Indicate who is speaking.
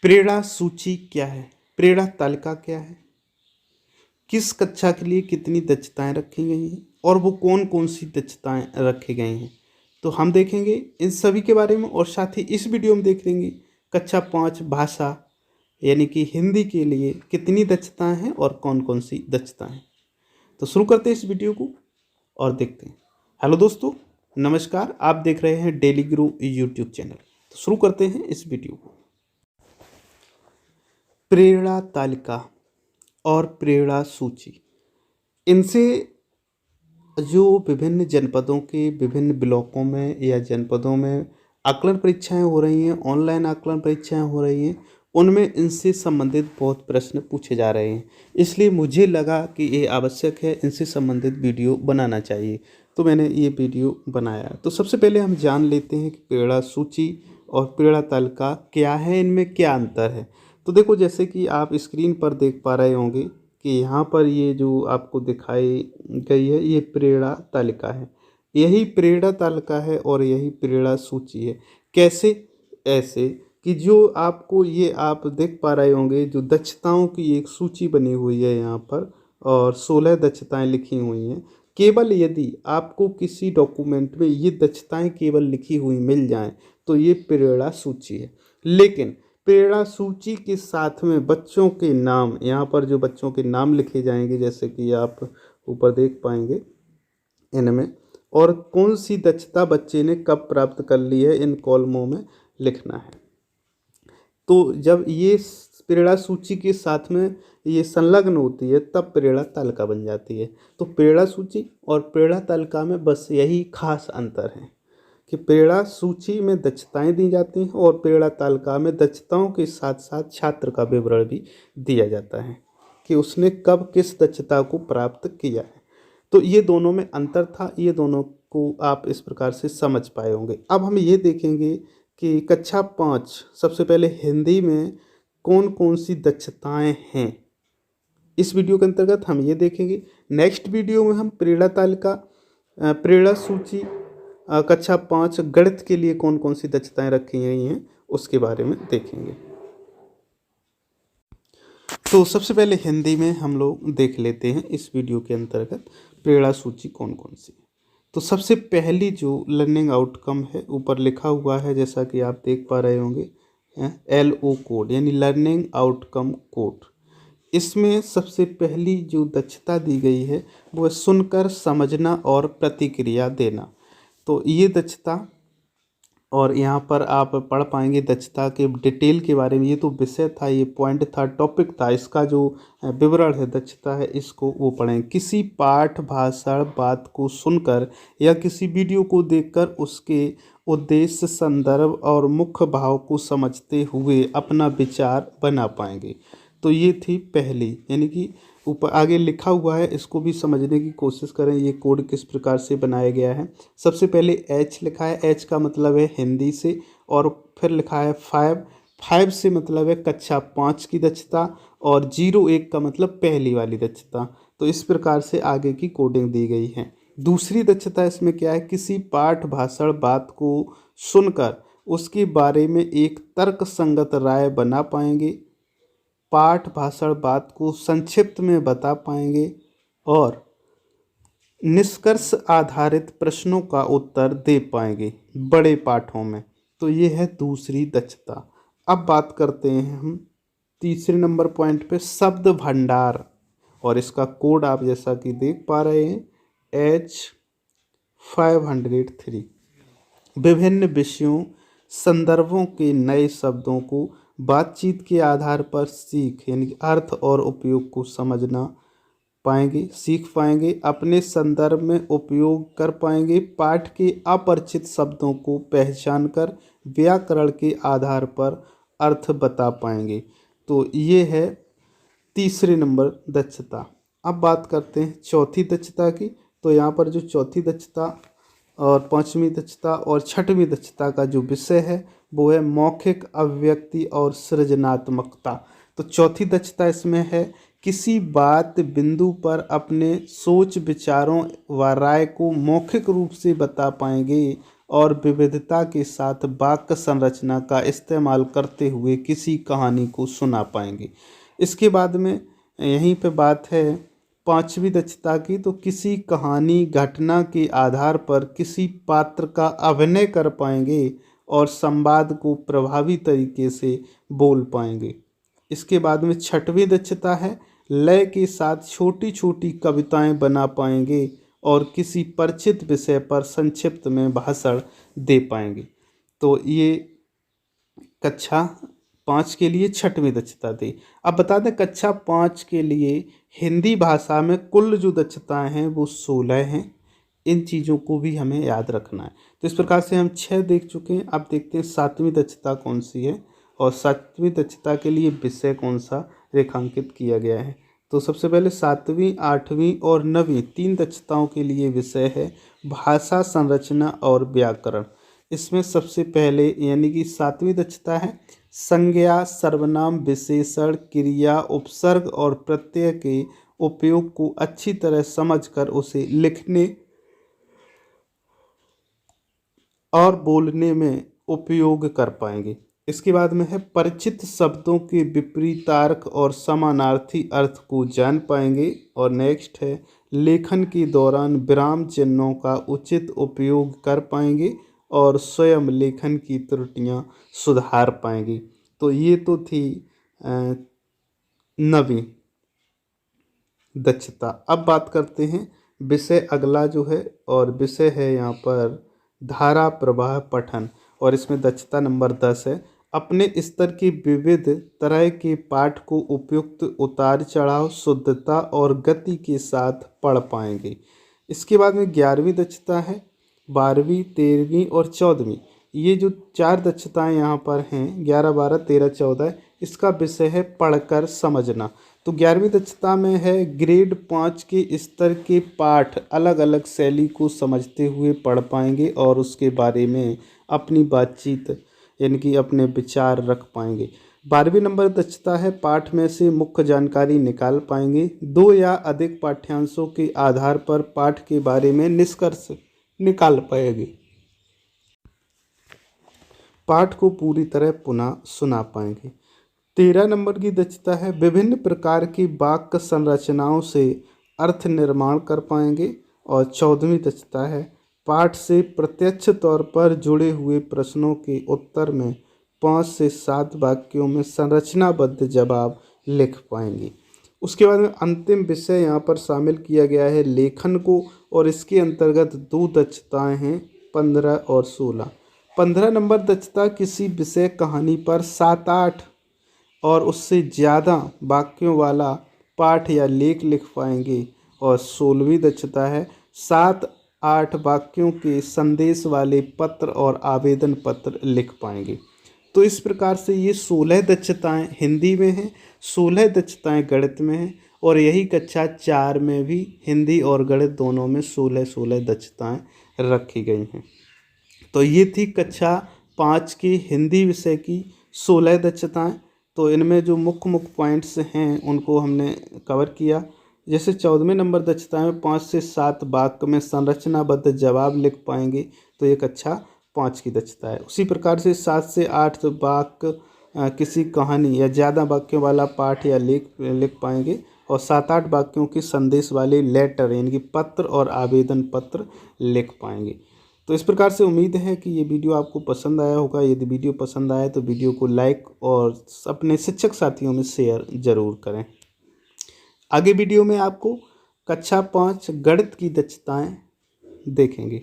Speaker 1: प्रेरणा सूची क्या है? प्रेरणा तालिका क्या है? किस कक्षा के लिए कितनी दक्षताएं रखी गई हैं और वो कौन कौन सी दक्षताएं रखी गई हैं, तो हम देखेंगे इन सभी के बारे में। और साथ ही इस वीडियो में देख लेंगे कक्षा 5 भाषा यानी कि हिंदी के लिए कितनी दक्षताएं हैं और कौन कौन सी दक्षताएं हैं। तो शुरू करते हैं इस वीडियो को और देखते हैं। हेलो दोस्तों, नमस्कार। आप देख रहे हैं डेली गुरु यूट्यूब चैनल। तो शुरू करते हैं इस वीडियो को। प्रेरणा तालिका और प्रेरणा सूची, इनसे जो विभिन्न जनपदों के विभिन्न ब्लॉकों में या जनपदों में आकलन परीक्षाएं हो रही हैं, ऑनलाइन आकलन परीक्षाएं हो रही हैं, उनमें इनसे संबंधित बहुत प्रश्न पूछे जा रहे हैं। इसलिए मुझे लगा कि ये आवश्यक है, इनसे संबंधित वीडियो बनाना चाहिए, तो मैंने ये वीडियो बनाया। तो सबसे पहले हम जान लेते हैं कि प्रेरणा सूची और प्रेरणा तालिका क्या है, इनमें क्या अंतर है। तो देखो, जैसे कि आप स्क्रीन पर देख पा रहे होंगे कि यहाँ पर ये जो आपको दिखाई गई है ये प्रेरणा तालिका है, यही प्रेरणा तालिका है और यही प्रेरणा सूची है। कैसे? ऐसे कि जो आपको ये आप देख पा रहे होंगे, जो दक्षताओं की एक सूची बनी हुई है यहाँ पर और 16 दक्षताएं लिखी हुई हैं। केवल यदि आपको किसी डॉक्यूमेंट में ये दक्षताएं केवल लिखी हुई मिल जाएं तो ये प्रेरणा सूची है। लेकिन प्रेरणा सूची के साथ में बच्चों के नाम, यहाँ पर जो बच्चों के नाम लिखे जाएंगे, जैसे कि आप ऊपर देख पाएंगे इनमें, और कौन सी दक्षता बच्चे ने कब प्राप्त कर ली है, इन कॉलमों में लिखना है। तो जब ये प्रेरणा सूची के साथ में ये संलग्न होती है तब प्रेरणा तालिका बन जाती है। तो प्रेरणा सूची और प्रेरणा तालिका में बस यही खास अंतर है कि प्रेरणा सूची में दक्षताएं दी जाती हैं और प्रेरणा तालिका में दक्षताओं के साथ साथ छात्र का विवरण भी दिया जाता है कि उसने कब किस दक्षता को प्राप्त किया है। तो ये दोनों में अंतर था, ये दोनों को आप इस प्रकार से समझ पाए होंगे। अब हम ये देखेंगे कि कक्षा 5 सबसे पहले हिंदी में कौन कौन सी दक्षताएं हैं, इस वीडियो के अंतर्गत हम ये देखेंगे। नेक्स्ट वीडियो में हम प्रेरणा तालिका, प्रेरणा सूची, कक्षा 5 गणित के लिए कौन कौन सी दक्षताएं रखी गई हैं उसके बारे में देखेंगे। तो सबसे पहले हिंदी में हम लोग देख लेते हैं इस वीडियो के अंतर्गत प्रेरणा सूची कौन कौन सी। तो सबसे पहली जो लर्निंग आउटकम है ऊपर लिखा हुआ है, जैसा कि आप देख पा रहे होंगे, LO कोड यानी लर्निंग आउटकम कोड। इसमें सबसे पहली जो दक्षता दी गई है वो है सुनकर समझना और प्रतिक्रिया देना। तो ये दक्षता, और यहाँ पर आप पढ़ पाएंगे दक्षता के डिटेल के बारे में। ये तो विषय था, ये पॉइंट था, टॉपिक था, इसका जो विवरण है दक्षता है इसको वो पढ़ें। किसी पाठ, भाषण, बात को सुनकर या किसी वीडियो को देखकर उसके उद्देश्य, संदर्भ और मुख्य भाव को समझते हुए अपना विचार बना पाएंगे। तो ये थी पहली, यानी कि ऊपर आगे लिखा हुआ है, इसको भी समझने की कोशिश करें ये कोड किस प्रकार से बनाया गया है। सबसे पहले H लिखा है, H का मतलब है हिंदी से, और फिर लिखा है 5 से मतलब है कक्षा 5 की दक्षता, और 01 का मतलब पहली वाली दक्षता। तो इस प्रकार से आगे की कोडिंग दी गई है। दूसरी दक्षता इसमें क्या है, किसी पाठ, भाषण, बात को सुनकर उसके बारे में एक तर्क संगत राय बना पाएंगे, पाठ, भाषण, बात को संक्षिप्त में बता पाएंगे और निष्कर्ष आधारित प्रश्नों का उत्तर दे पाएंगे बड़े पाठों में। तो ये है दूसरी दक्षता। अब बात करते हैं हम तीसरे नंबर पॉइंट पे, शब्द भंडार, और इसका कोड आप जैसा कि देख पा रहे हैं H503। विभिन्न विषयों, संदर्भों के नए शब्दों को बातचीत के आधार पर सीख यानी अर्थ और उपयोग को समझना पाएंगे, सीख पाएंगे, अपने संदर्भ में उपयोग कर पाएंगे, पाठ के अपरिचित शब्दों को पहचान कर व्याकरण के आधार पर अर्थ बता पाएंगे। तो ये है तीसरे नंबर दक्षता। अब बात करते हैं चौथी दक्षता की। तो यहाँ पर जो चौथी दक्षता और पांचवी दक्षता और छठवीं दक्षता का जो विषय है वो है मौखिक अभिव्यक्ति और सृजनात्मकता। तो चौथी दक्षता इसमें है, किसी बात बिंदु पर अपने सोच, विचारों व राय को मौखिक रूप से बता पाएंगे और विविधता के साथ वाक्य संरचना का इस्तेमाल करते हुए किसी कहानी को सुना पाएंगे। इसके बाद में यहीं पे बात है पांचवी दक्षता की, तो किसी कहानी घटना के आधार पर किसी पात्र का अभिनय कर पाएंगे और संवाद को प्रभावी तरीके से बोल पाएंगे। इसके बाद में छठवीं दक्षता है लय के साथ छोटी छोटी कविताएं बना पाएंगे और किसी परिचित विषय पर संक्षिप्त में भाषण दे पाएंगे। तो ये कक्षा 5 के लिए छठवीं दक्षता थी। अब बता दें कक्षा 5 के लिए हिंदी भाषा में कुल जो दक्षताएं हैं वो 16 हैं। इन चीज़ों को भी हमें याद रखना है। तो इस प्रकार से हम 6 देख चुके हैं। अब देखते हैं 7वीं दक्षता कौन सी है और 7वीं दक्षता के लिए विषय कौन सा रेखांकित किया गया है। तो सबसे पहले 7वीं, 8वीं और 9वीं 3 दक्षताओं के लिए विषय है भाषा संरचना और व्याकरण। इसमें सबसे पहले यानी कि 7वीं दक्षता है संज्ञा, सर्वनाम, विशेषण, क्रिया, उपसर्ग और प्रत्यय के उपयोग को अच्छी तरह समझकर उसे लिखने और बोलने में उपयोग कर पाएंगे। इसके बाद में है परिचित शब्दों के विपरीतार्थ और समानार्थी अर्थ को जान पाएंगे। और नेक्स्ट है लेखन के दौरान विराम चिन्हों का उचित उपयोग कर पाएंगे और स्वयं लेखन की त्रुटियां सुधार पाएंगे। तो ये तो थी 9वीं दक्षता। अब बात करते हैं विषय अगला जो है, और विषय है यहाँ पर धारा प्रवाह पठन, और इसमें दक्षता नंबर 10 है अपने स्तर के विविध तरह के पाठ को उपयुक्त उतार चढ़ाव, शुद्धता और गति के साथ पढ़ पाएंगे। इसके बाद में 11वीं दक्षता है 12वीं, 13वीं और 14वीं। ये जो 4 दक्षताएं यहाँ पर हैं 11, 12, 13, 14, इसका विषय है पढ़कर समझना। तो 11वीं दक्षता में है ग्रेड 5 के स्तर के पाठ अलग अलग शैली को समझते हुए पढ़ पाएंगे और उसके बारे में अपनी बातचीत यानी कि अपने विचार रख पाएंगे। 12वीं नंबर दक्षता है पाठ में से मुख्य जानकारी निकाल पाएंगे। 2 या अधिक पाठ्यांशों के आधार पर पाठ के बारे में निष्कर्ष निकाल पाएंगे। पाठ को पूरी तरह पुनः सुना पाएंगे। 13 नंबर की दक्षता है विभिन्न प्रकार की वाक्य संरचनाओं से अर्थ निर्माण कर पाएंगे। और 14वीं दक्षता है पाठ से प्रत्यक्ष तौर पर जुड़े हुए प्रश्नों के उत्तर में 5 से 7 वाक्यों में संरचनाबद्ध जवाब लिख पाएंगे। उसके बाद में अंतिम विषय यहाँ पर शामिल किया गया है लेखन को, और इसके अंतर्गत 2 दक्षताएं हैं 15 और 16। 15 नंबर दक्षता किसी विषय कहानी पर 7-8 और उससे ज़्यादा वाक्यों वाला पाठ या लेख लिख पाएंगे। और 16वीं दक्षता है 7-8 वाक्यों के संदेश वाले पत्र और आवेदन पत्र लिख पाएंगे। तो इस प्रकार से ये 16 दक्षताएं हिंदी में हैं, 16 दक्षताएं गणित में हैं, और यही कक्षा 4 में भी हिंदी और गणित दोनों में 16-16 दक्षताएं रखी गई हैं। तो ये थी कक्षा 5 की हिंदी विषय की 16 दक्षताएं। तो इनमें जो मुख्य पॉइंट्स हैं उनको हमने कवर किया। जैसे 14वें नंबर दक्षता में 5 से 7 वाक्य में संरचनाबद्ध जवाब लिख पाएंगे, तो ये कक्षा 5 की दक्षता है। उसी प्रकार से 7 से 8 वाक्य किसी कहानी या ज़्यादा वाक्यों वाला पाठ या लेख लिख पाएंगे, और 7-8 वाक्यों के संदेश वाले लेटर यानी कि पत्र और आवेदन पत्र लिख पाएंगे। तो इस प्रकार से उम्मीद है कि ये वीडियो आपको पसंद आया होगा। यदि वीडियो पसंद आए तो वीडियो को लाइक और अपने शिक्षक साथियों में शेयर ज़रूर करें। आगे वीडियो में आपको कक्षा 5 गणित की दक्षताएं देखेंगे।